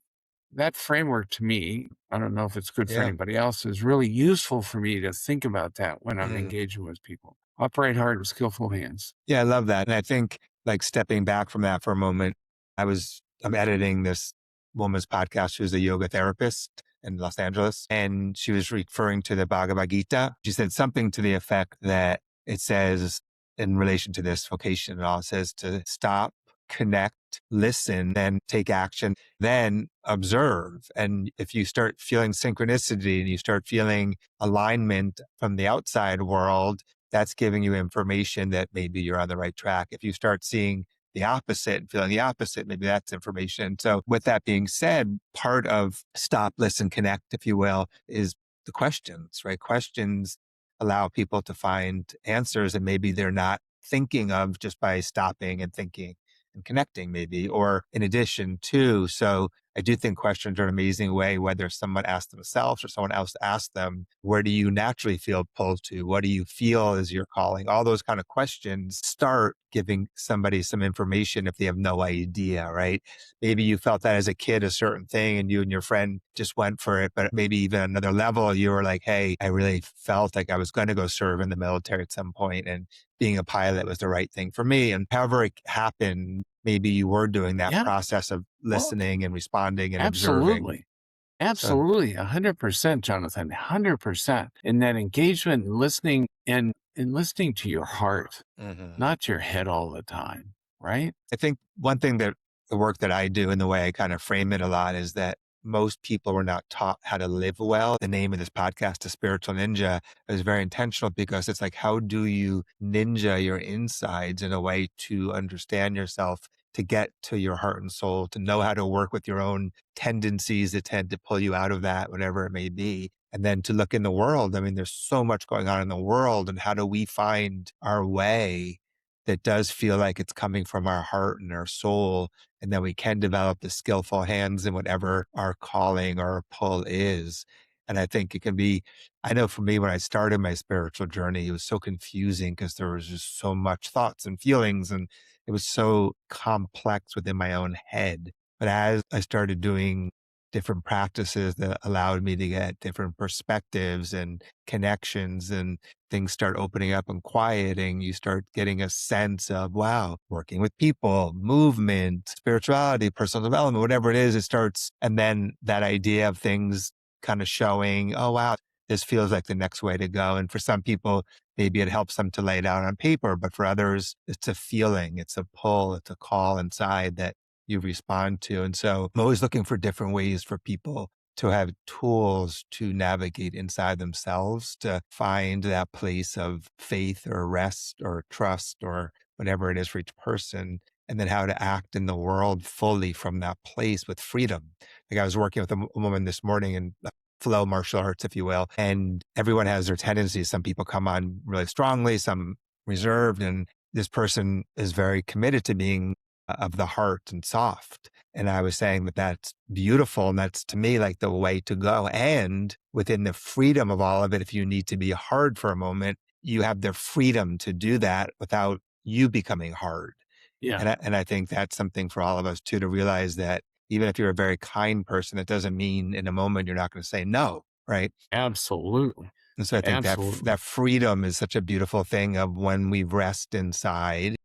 that framework to me, I don't know if it's good for Yeah. anybody else, is really usful for me to think about that when I'm Mhm. engaging with people. Upright heart and skillful hands. Yeah, I love that. And I think like stepping back from that for a moment, I'm editing this woman's podcast who's a yoga therapist in Los Angeles. And she was referring to the Bhagavad Gita. She said something to the effect that it says in relation to this vocation, it all says to stop, connect, listen, and take action, then observe. And if you start feeling synchronicity and you start feeling alignment from the outside world, that's giving you information that maybe you're on the right track. If you start seeing the opposite and feeling the opposite, maybe that's information. So with that being said, part of stop, listen, connect, if you will, is the questions, right? Questions allow people to find answers that maybe they're not thinking of just by stopping and thinking and connecting maybe, or in addition to. So I do think questions are an amazing way, whether someone asks themselves or someone else asks them, where do you naturally feel pulled to? What do you feel is your calling? All those kind of questions start giving somebody some information if they have no idea, right? Maybe you felt that as a kid, a certain thing, and you and your friend just went for it. But maybe even another level, you were like, hey, I really felt like I was going to go serve in the military at some point, and being a pilot was the right thing for me. And however it happened, maybe you were doing that Yeah. process of Well, listening and responding and observing. absolutely. So, Absolutely. 100%, Jonathan. 100%. In that engagement and listening and listening to your heart, mhm. not your head all the time. Right? I think one thing that the work that I do and the way I kind of frame it a lot is that most people were not taught how to live well. The name of this podcast is Spiritual Ninja. Is very intentional because it's like, how do you ninja your insides in a way to understand yourself, to get to your heart and soul, to know how to work with your own tendencies that tend to pull you out of that, whatever it may be. And then to look in the world. I mean, there's so much going on in the world, and how do we find our way that does feel like it's coming from our heart and our soul, and then we can develop the skillful hands in whatever our calling or pull is. And I think it can be, I know for me, when I started my spiritual journey, it was so confusing because there was just so much thoughts and feelings, and it was so complex within my own head. But as I started doing different practices that allowed me to get different perspectives and connections, and things start opening up and quieting, you start getting a sense of, wow, working with people, movement, spirituality, personal development, whatever it is, it starts. And then that idea of things kind of showing, oh, wow, this feels like the next way to go. And for some people, maybe it helps them to lay it out on paper, but for others, it's a feeling, it's a pull, it's a call inside that you respond to. And so I'm always looking for different ways for people to have tools to navigate inside themselves, to find that place of faith or rest or trust or whatever it is for each person, and then how to act in the world fully from that place with freedom. Like I was working with a woman this morning in flow martial arts, if you will, and everyone has their tendencies. Some people come on really strongly, some reserved, and this person is very committed to being of the heart and soft. And I was saying that that's beautiful. And that's to me like the way to go. And within the freedom of all of it, if you need to be hard for a moment, you have the freedom to do that without you becoming hard. Yeah. And I think that's something for all of us too, to realize that even if you're a very kind person, it doesn't mean in a moment you're not going to say no. Right. Absolutely. And so I think that Absolutely. that freedom is such a beautiful thing of when we rest inside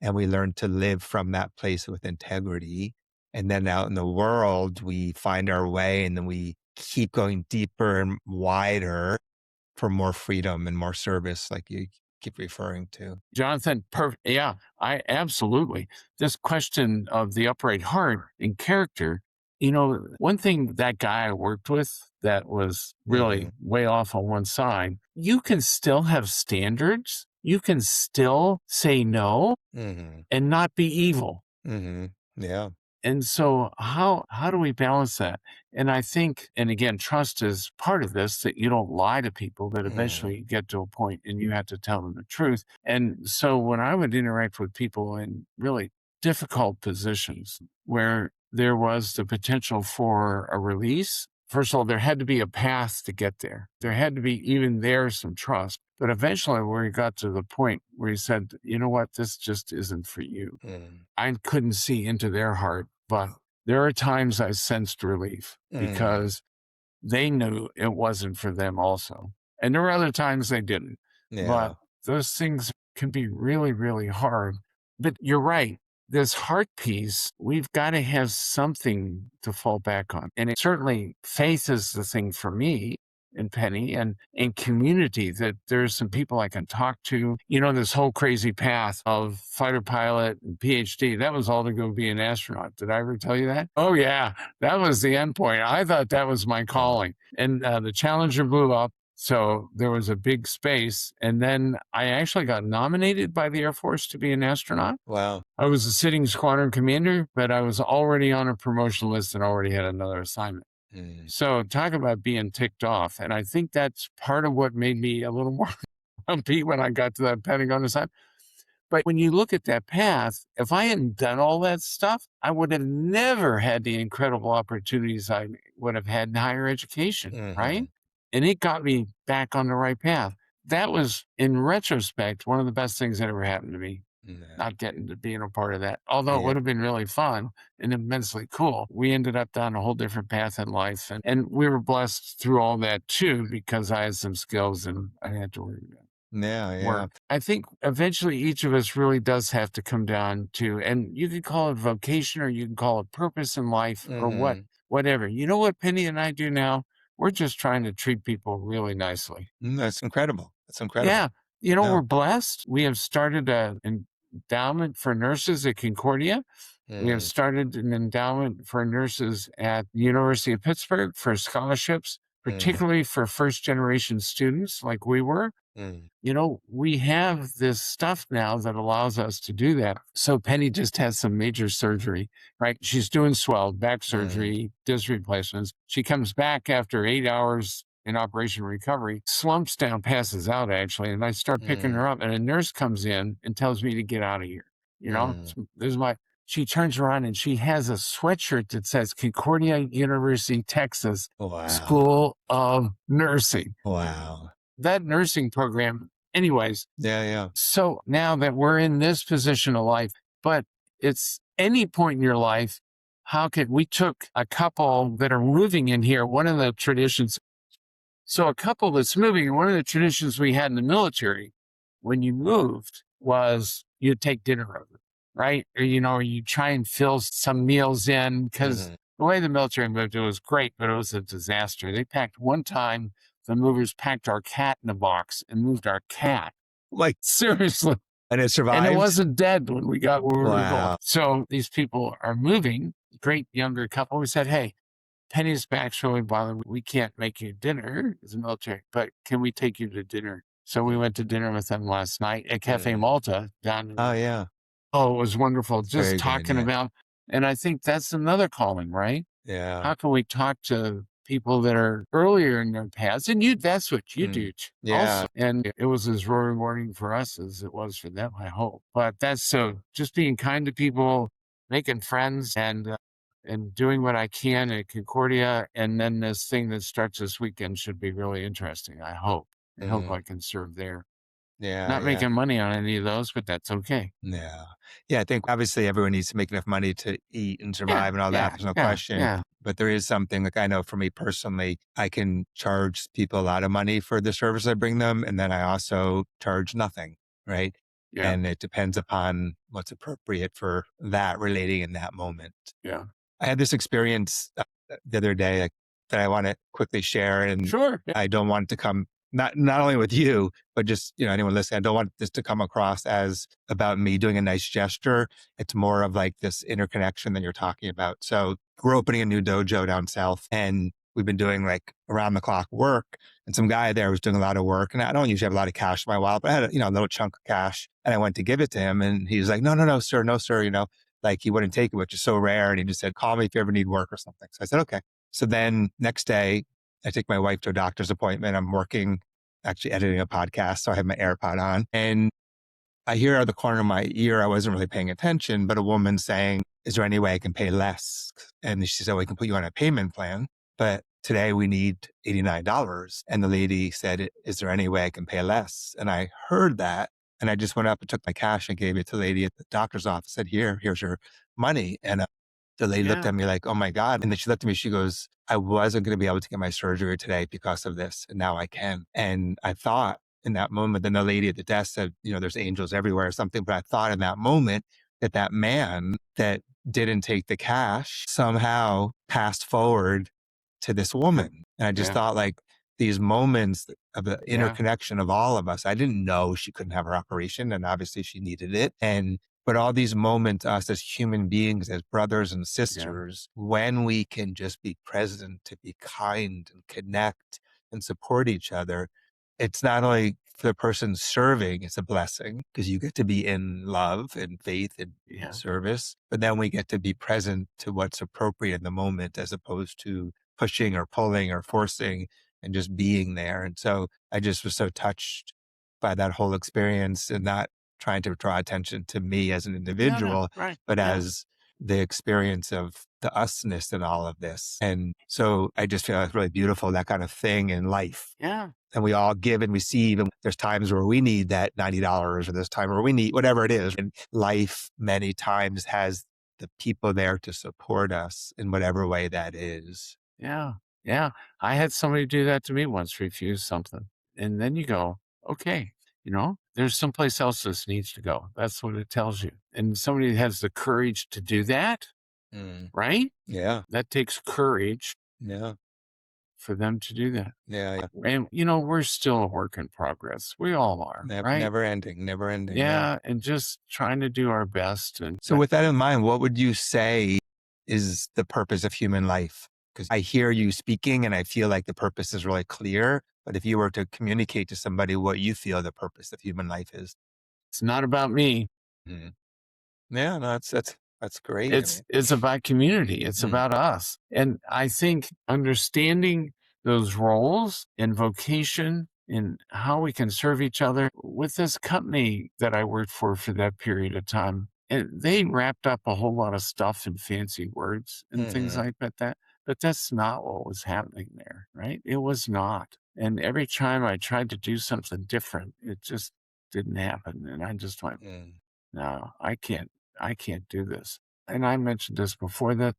and we learn to live from that place with integrity. And then out in the world, we find our way, and then we keep going deeper and wider for more freedom and more service, like you keep referring to. Jonathan, perfect. Yeah, I absolutely. This question of the upright heart and character, one thing that guy I worked with that was Hmm. really way off on one side, you can still have standards. You can still say no Hmm. and not be evil. Hmm. Yeah. And so how do we balance that? And I think, and again, trust is part of this, that you don't lie to people, that Hmm. eventually you get to a point and you have to tell them the truth. And so when I would interact with people in really difficult positions where there was the potential for a release, first of all, there had to be a path to get there. There had to be even there some trust. But eventually, where he got to the point where he said, you know what, this just isn't for you. Hmm. I couldn't see into their heart, but there are times I sensed relief Hmm. because they knew it wasn't for them also. And there were other times they didn't. But Yeah. those things can be really, really hard. But you're right. This heart piece, we've got to have something to fall back on. And certainly faith is the thing for me. and Penny and in community, that there's some people I can talk to. This whole crazy path of fighter pilot and PhD, that was all to go be an astronaut. Did I ever tell you that? Oh, yeah. That was the end point. I thought that was my calling. And the Challenger blew up. So there was a big space. And then I actually got nominated by the Air Force to be an astronaut. Wow. I was a sitting squadron commander, but I was already on a promotion list and already had another assignment. So talk about being ticked off. And I think that's part of what made me a little more grumpy when I got to that Pentagon assignment. But when you look at that path, if I hadn't done all that stuff, I would have never had the incredible opportunities I would have had in higher education, right? And it got me back on the right path. That was, in retrospect, one of the best things that ever happened to me. Not getting to being a part of that, although it would have been really fun and immensely cool. We ended up down a whole different path in life, and we were blessed through all that too, because I had some skills and I had to work. I think eventually each of us really does have to come down to, and you could call it vocation or you can call it purpose in life or whatever. You know what Penny and I do now? We're just trying to treat people really nicely. That's incredible. That's incredible. Yeah. We're blessed. We have started an endowment for nurses at Concordia. We have started an endowment for nurses at the University of Pittsburgh for scholarships, particularly for first-generation students like we were. We have this stuff now that allows us to do that. So Penny just had some major surgery, right? She's doing swell, back surgery, disc replacements. She comes back after 8 hours in operation recovery, slumps down, passes out actually. And I start picking her up and a nurse comes in and tells me to get out of here. She turns around and she has a sweatshirt that says Concordia University, Texas, School of Nursing. Wow. That nursing program, anyways. Yeah. So now that we're in this position of life, but it's any point in your life, we took a couple that are moving in here, one of the traditions. So a couple that's moving, one of the traditions we had in the military when you moved was you'd take dinner over, right? Or, you try and fill some meals in because the way the military moved, it was great, but it was a disaster. They packed one time, the movers packed our cat in a box and moved our cat. Like, seriously. And it survived? And it wasn't dead when we got where we were going. Wow. So these people are moving, great younger couple. We said, hey, Penny's back's really bothering me. We can't make you dinner as a military, but can we take you to dinner? So we went to dinner with them last night at Cafe Malta down in. Oh, yeah. Oh, it was wonderful. Very Just good, talking yeah. about, and I think that's another calling, right? Yeah. How can we talk to people that are earlier in their paths? And that's what you do also. And it was as rewarding for us as it was for them, I hope. But just being kind to people, making friends, and doing what I can at Concordia. And then this thing that starts this weekend should be really interesting, I hope. I hope I can serve there. Yeah. Not making money on any of those, but that's okay. Yeah. Yeah. I think obviously everyone needs to make enough money to eat and survive and all that. There's no question. Yeah. But there is something, like I know for me personally, I can charge people a lot of money for the service I bring them. And then I also charge nothing. Right. Yeah. And it depends upon what's appropriate for that relating in that moment. Yeah. I had this experience the other day that I want to quickly share. And Sure. I don't want it to come not only with you, but just, anyone listening. I don't want this to come across as about me doing a nice gesture. It's more of like this interconnection that you're talking about. So we're opening a new dojo down south and we've been doing like around the clock work, and some guy there was doing a lot of work, and I don't usually have a lot of cash in my wallet, but I had a little chunk of cash, and I went to give it to him and he was like, no, sir, like he wouldn't take it, which is so rare. And he just said, call me if you ever need work or something. So I said, okay. So then next day I take my wife to a doctor's appointment. I'm working, actually editing a podcast. So I have my AirPod on and I hear out of the corner of my ear, I wasn't really paying attention, but a woman saying, is there any way I can pay less? And she said, we can put you on a payment plan, but today we need $89. And the lady said, is there any way I can pay less? And I heard that. And I just went up and took my cash and gave it to the lady at the doctor's office, said, here's your money. And the lady looked at me like, oh my God. And then she looked at me, she goes, I wasn't going to be able to get my surgery today because of this. And now I can. And I thought in that moment, then the lady at the desk said, there's angels everywhere or something. But I thought in that moment that man that didn't take the cash somehow passed forward to this woman. And I just thought like, these moments of the Yeah. interconnection of all of us. I didn't know she couldn't have her operation, and obviously she needed it. But all these moments, us as human beings, as brothers and Yeah. sisters, when we can just be present, to be kind and connect and support each other, it's not only for the person serving, it's a blessing because you get to be in love and faith and Yeah. service, but then we get to be present to what's appropriate in the moment as opposed to pushing or pulling or forcing and just being there. And so I just was so touched by that whole experience and not trying to draw attention to me as an No, no. individual, Right. but Yeah. as the experience of the usness in all of this. And so I just feel it's really beautiful, that kind of thing in life. Yeah. And we all give and receive. And there's times where we need that $90 or there's time where we need whatever it is. And life many times has the people there to support us in whatever way that is. Yeah. Yeah. I had somebody do that to me once, refuse something. And then you go, okay, there's someplace else this needs to go. That's what it tells you. And somebody has the courage to do that, Mm. right? Yeah. That takes courage Yeah. for them to do that. Yeah. Yeah. And, we're still a work in progress. We all are, right? Never ending, never ending. Yeah. Yeah. And just trying to do our best. And So with that in mind, what would you say is the purpose of human life? Because I hear you speaking and I feel like the purpose is really clear. But if you were to communicate to somebody what you feel the purpose of human life is. it's not about me. Mhm. Yeah, no, that's great. I It's about community. It's mean, about us. And I think understanding those roles in vocation and how we can serve each other with this company that I worked for that period of time. And they wrapped up a whole lot of stuff in fancy words and things mhm, like that. But that's not what was happening there, right? It was not. And every time I tried to do something different, it just didn't happen. And I just went, mm, no, I can't do this. And I mentioned this before that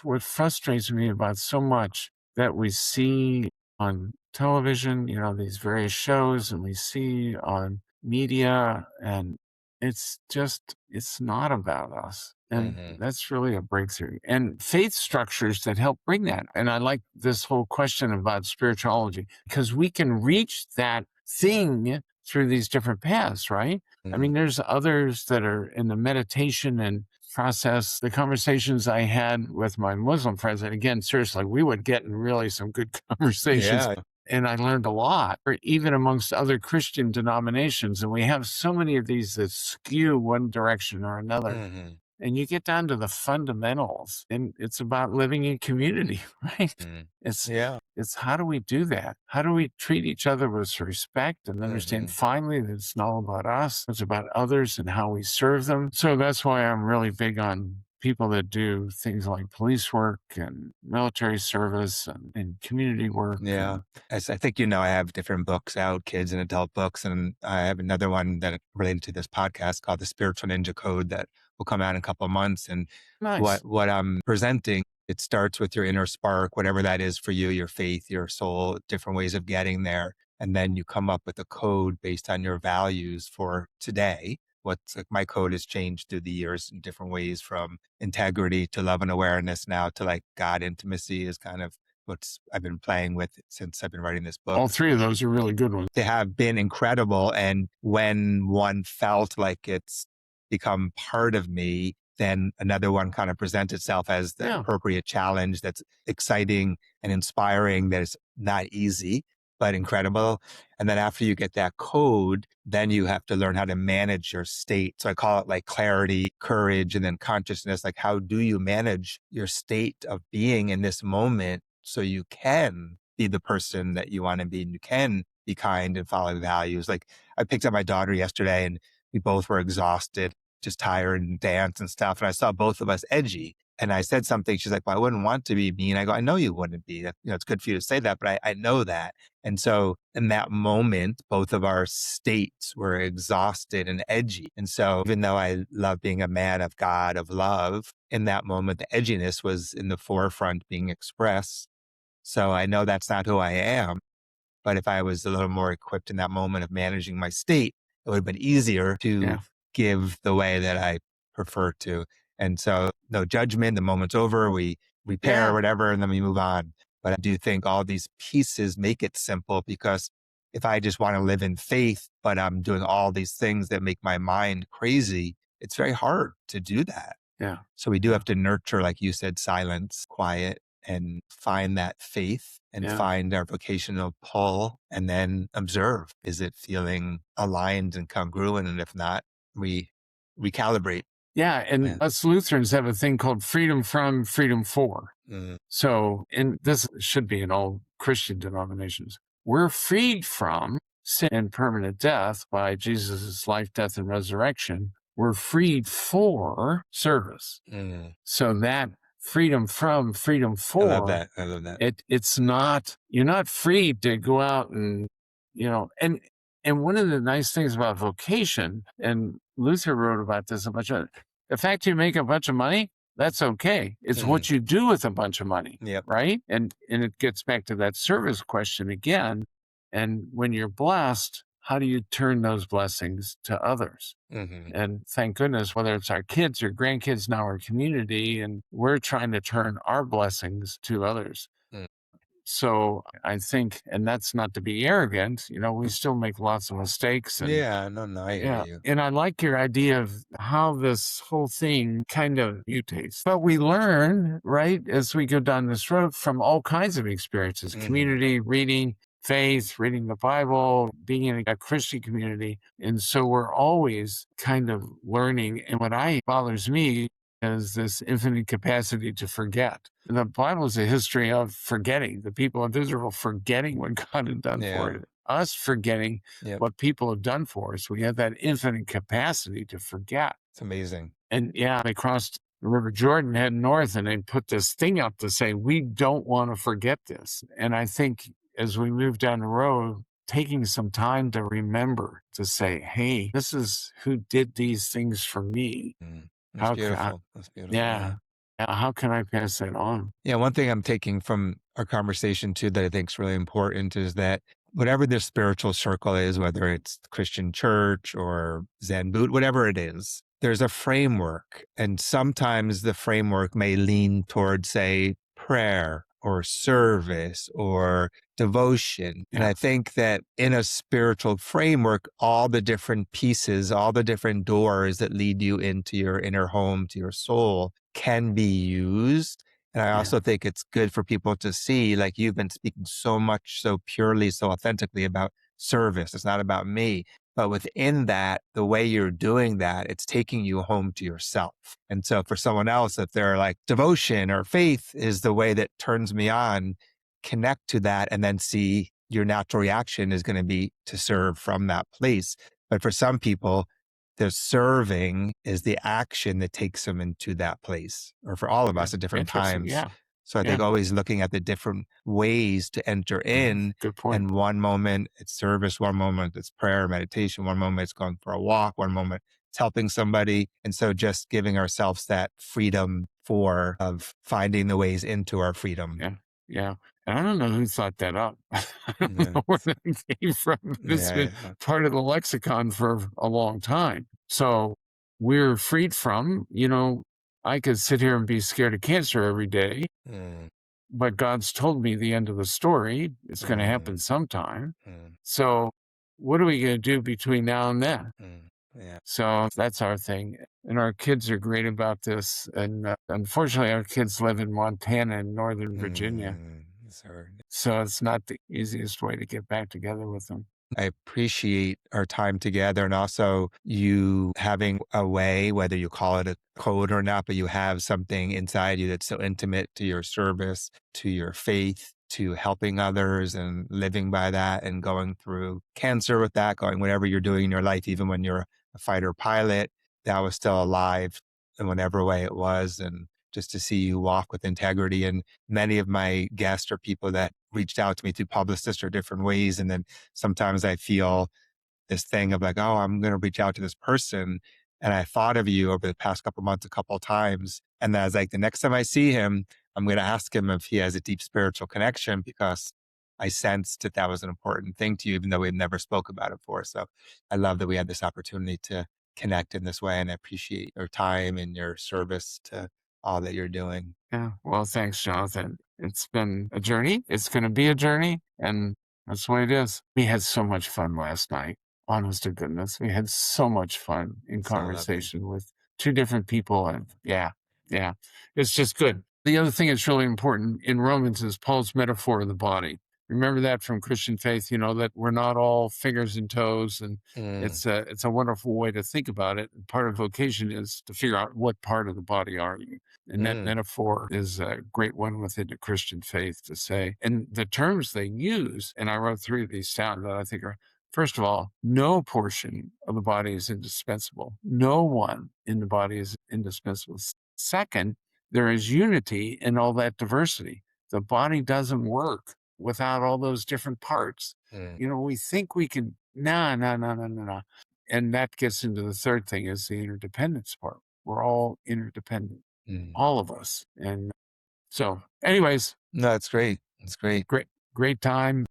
what frustrates me about so much that we see on television, these various shows and we see on media, and it's not about us. And mhm, that's really a breakthrough. And faith structures that help bring that. And I like this whole question about spirituality because we can reach that thing through these different paths, right? I mhm. mean, there's others that are in the meditation and process. The conversations I had with my Muslim friends, and again, seriously, we would get in really some good conversations. Yeah. And I learned a lot, or even amongst other Christian denominations. And we have so many of these that skew one direction or another. Mhm, And you get down to the fundamentals, and it's about living in community, right? mm. It's Yeah. it's how do we do that? How do we treat each other with respect and understand Mhm, finally that it's not all about us, it's about others and how we serve them. So that's why I'm really big on people that do things like police work and military service and community work. yeah. And As I think I have different books out, kids and adult books, and I have another one that related to this podcast called The Spiritual Ninja Code that will come out in a couple of months. And nice. what I'm presenting, it starts with your inner spark, whatever that is for you, your faith, your soul, different ways of getting there. And then you come up with a code based on your values for today. What's like my code has changed through the years in different ways, from integrity to love and awareness now to like God intimacy is kind of what's I've been playing with since I've been writing this book. All three of those are really good ones. They have been incredible. And when one felt like it's become part of me, then another one kind of presents itself as the Yeah. appropriate challenge that's exciting and inspiring, that is not easy, but incredible. And then after you get that code, then you have to learn how to manage your state. So I call it like clarity, courage, and then consciousness. Like, how do you manage your state of being in this moment so you can be the person that you want to be and you can be kind and follow values? Like, I picked up my daughter yesterday and we both were exhausted, just tired and dance and stuff. And I saw both of us edgy. And I said something. She's like, well, I wouldn't want to be mean. I go, I know you wouldn't be. It's good for you to say that, but I know that. And so in that moment, both of our states were exhausted and edgy. And so even though I love being a man of God, of love, in that moment, the edginess was in the forefront being expressed. So I know that's not who I am. But if I was a little more equipped in that moment of managing my state, it would have been easier to Yeah. give the way that I prefer to. And so no judgment, the moment's over, we repair Yeah. whatever, and then we move on. But I do think all these pieces make it simple, because if I just want to live in faith, but I'm doing all these things that make my mind crazy, it's very hard to do that. Yeah. So we do Yeah. have to nurture, like you said, silence, quiet, and find that faith and Yeah. find our vocational pull, and then observe. Is it feeling aligned and congruent? And if not, we recalibrate. Yeah. And Yeah. us Lutherans have a thing called freedom from, freedom for. Mm, So, and this should be in all Christian denominations, we're freed from sin and permanent death by Jesus' life, death, and resurrection. We're freed for service. mm. So that freedom from, freedom I love for, that. I love that. it's not, you're not free to go out and, and one of the nice things about vocation, and Luther wrote about this a bunch of, the fact you make a bunch of money, that's okay. It's Mhm. what you do with a bunch of money, Yep. right? And it gets back to that service question again. And when you're blessed, how do you turn those blessings to others? Mm-hmm. And thank goodness, whether it's our kids or grandkids, now our community, and we're trying to turn our blessings to others. Mm. So I think, and that's not to be arrogant, we still make lots of mistakes. And Yeah, no, I hear yeah. you. And I like your idea of how this whole thing kind of mutates. But we learn, right, as we go down this road from all kinds of experiences, Mhm. community, reading, faith, reading the Bible, being in a Christian community. And so we're always kind of learning. And what bothers me is this infinite capacity to forget. And the Bible is a history of forgetting, the people of Israel forgetting what God had done for Yeah. it, us forgetting Yep. what people have done for us. We have that infinite capacity to forget. It's amazing. And yeah, they crossed the River Jordan, head north, and they put this thing up to say, we don't want to forget this. And I think as we move down the road, taking some time to remember to say, hey, this is who did these things for me. That's How beautiful. That's beautiful. yeah. How can I pass that on? Yeah, one thing I'm taking from our conversation too that I think is really important is that whatever the spiritual circle is, whether it's Christian church or Zen boot, whatever it is, there's a framework. And sometimes the framework may lean towards, say, prayer or service or devotion. And Yeah. I think that in a spiritual framework, all the different pieces, all the different doors that lead you into your inner home, to your soul, can be used. And I also think it's good for people to see, like you've been speaking so much, so purely, so authentically about service. It's not about me. But within that, the way you're doing that, it's taking you home to yourself. And so for someone else, if they're like devotion or faith is the way that turns me on, connect to that and then see your natural reaction is going to be to serve from that place. But for some people, the serving is the action that takes them into that place, or for all of us at different Interesting. times. Yeah. So I think always looking at the different ways to enter in. Good point. And one moment it's service, one moment it's prayer, meditation, one moment it's going for a walk, one moment it's helping somebody. And so just giving ourselves that freedom of finding the ways into our freedom. Yeah. Yeah. And I don't know who thought that up. I don't know where that came from. It's been part of the lexicon for a long time. So we're freed from, I could sit here and be scared of cancer every day, but God's told me the end of the story. It's going to happen sometime. So what are we going to do between now and then? Yeah. So that's our thing. And our kids are great about this. And unfortunately, our kids live in Montana and Northern Virginia. It's hard. So it's not the easiest way to get back together with them. I appreciate our time together, and also you having a way, whether you call it a code or not, but you have something inside you that's so intimate to your service, to your faith, to helping others and living by that and going through cancer with that, going whatever you're doing in your life, even when you're a fighter pilot, that was still alive in whatever way it was. And just to see you walk with integrity. And many of my guests are people that reached out to me through publicists or different ways. And then sometimes I feel this thing of like, oh, I'm going to reach out to this person. And I thought of you over the past couple of months, a couple of times. And I was like, the next time I see him, I'm going to ask him if he has a deep spiritual connection, because I sensed that was an important thing to you, even though we've never spoke about it before. So I love that we had this opportunity to connect in this way. And I appreciate your time and your service to all that you're doing. Yeah. Well, thanks, Jonathan. It's been a journey. It's going to be a journey. And that's the way it is. We had so much fun last night. Honest to goodness. We had so much fun in So lovely. conversation with two different people. And yeah, it's just good. The other thing that's really important in Romans is Paul's metaphor of the body. Remember that from Christian faith, that we're not all fingers and toes, and Mm, it's a wonderful way to think about it. Part of vocation is to figure out what part of the body are you. And that mm, metaphor is a great one within the Christian faith to say. And the terms they use, and I wrote three of these down that I think are, first of all, no portion of the body is indispensable. No one in the body is indispensable. Second, there is unity in all that diversity. The body doesn't work without all those different parts. mm, We think we can, no, no, no, no, no, no. And that gets into the third thing is the interdependence part. We're all interdependent, mm. all of us. And so anyways, No, it's great. It's great. great time.